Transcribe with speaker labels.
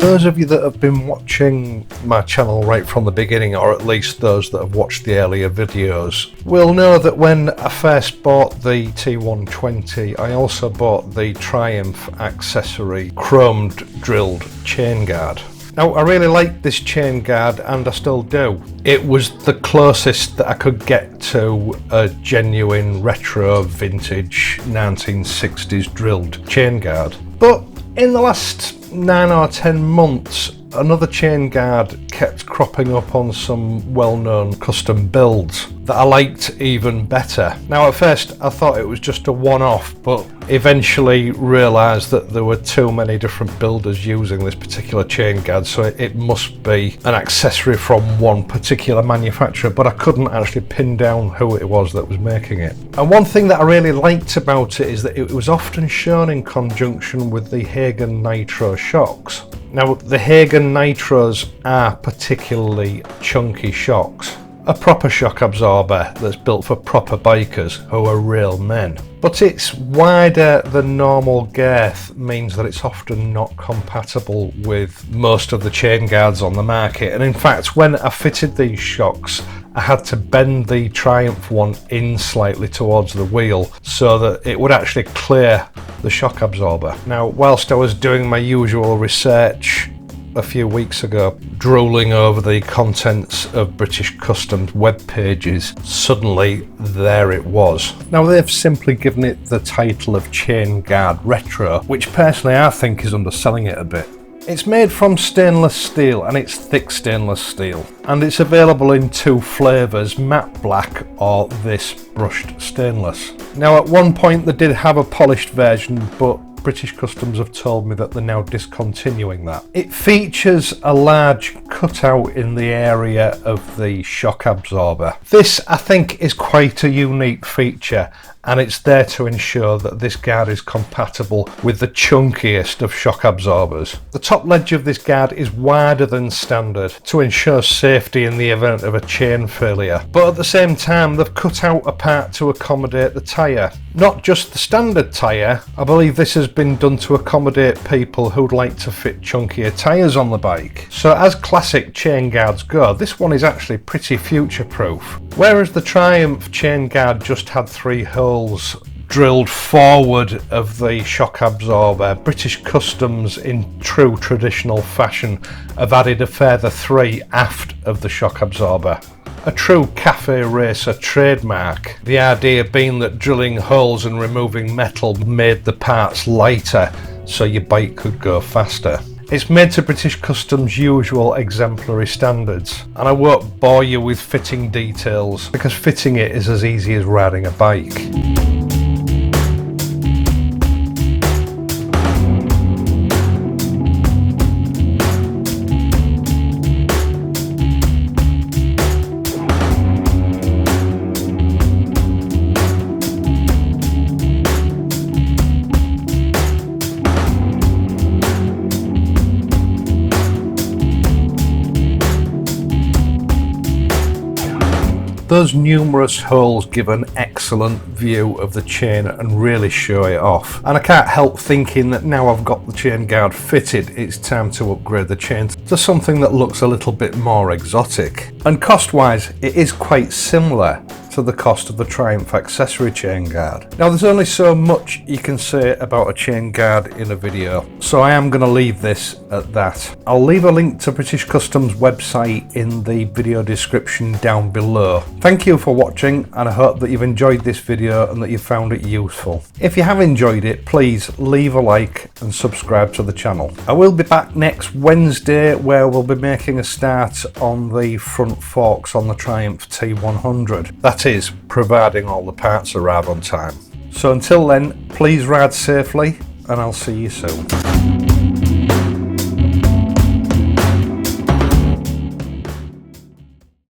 Speaker 1: Those of you that have been watching my channel right from the beginning, or at least those that have watched the earlier videos, will know that when I first bought the T120, I also bought the Triumph accessory chromed drilled chain guard. Now, I really liked this chain guard, and I still do. It was the closest that I could get to a genuine retro vintage 1960s drilled chain guard. But in the last 9 or 10 months, another chain guard kept cropping up on some well-known custom builds that I liked even better. Now, at first I thought it was just a one-off, but eventually realised that there were too many different builders using this particular chain guard, so it must be an accessory from one particular manufacturer, but I couldn't actually pin down who it was that was making it. And one thing that I really liked about it is that it was often shown in conjunction with the Hagen Nitro shocks. Now, the Hagen Nitros are particularly chunky shocks. A proper shock absorber that's built for proper bikers who are real men. But its wider than normal girth means that it's often not compatible with most of the chain guards on the market. And in fact, when I fitted these shocks, I had to bend the Triumph one in slightly towards the wheel so that it would actually clear the shock absorber. Now, whilst I was doing my usual research a few weeks ago, drooling over the contents of British Customs web pages, suddenly there it was. Now, they've simply given it the title of Chain Guard Retro, which personally I think is underselling it a bit. It's made from stainless steel, and it's thick stainless steel, and it's available in 2 flavours, matte black or this brushed stainless. Now, at one point they did have a polished version, but British Customs have told me that they're now discontinuing that. It features a large cutout in the area of the shock absorber. This, I think, is quite a unique feature, and it's there to ensure that this guard is compatible with the chunkiest of shock absorbers. The top ledge of this guard is wider than standard to ensure safety in the event of a chain failure, but at the same time they've cut out a part to accommodate the tyre. Not just the standard tyre, I believe this has been done to accommodate people who'd like to fit chunkier tyres on the bike. So as classic chain guards go, this one is actually pretty future-proof. Whereas the Triumph chain guard just had 3 holes drilled forward of the shock absorber, British Customs, in true traditional fashion, have added a further 3 aft of the shock absorber. A true café racer trademark, the idea being that drilling holes and removing metal made the parts lighter so your bike could go faster. It's made to British Customs' usual exemplary standards, and I won't bore you with fitting details because fitting it is as easy as riding a bike. Those numerous holes give an excellent view of the chain and really show it off. And I can't help thinking that now I've got the chain guard fitted, it's time to upgrade the chain to something that looks a little bit more exotic. And cost-wise, it is quite similar to the cost of the Triumph accessory chain guard. Now, there's only so much you can say about a chain guard in a video, so I am going to leave this at that. I'll leave a link to British Customs website in the video description down below. Thank you for watching, and I hope that you've enjoyed this video and that you found it useful. If you have enjoyed it, please leave a like and subscribe to the channel. I will be back next Wednesday, where we'll be making a start on the front forks on the Triumph T100. That is, providing all the parts arrive on time. So until then, please ride safely, and I'll see you soon.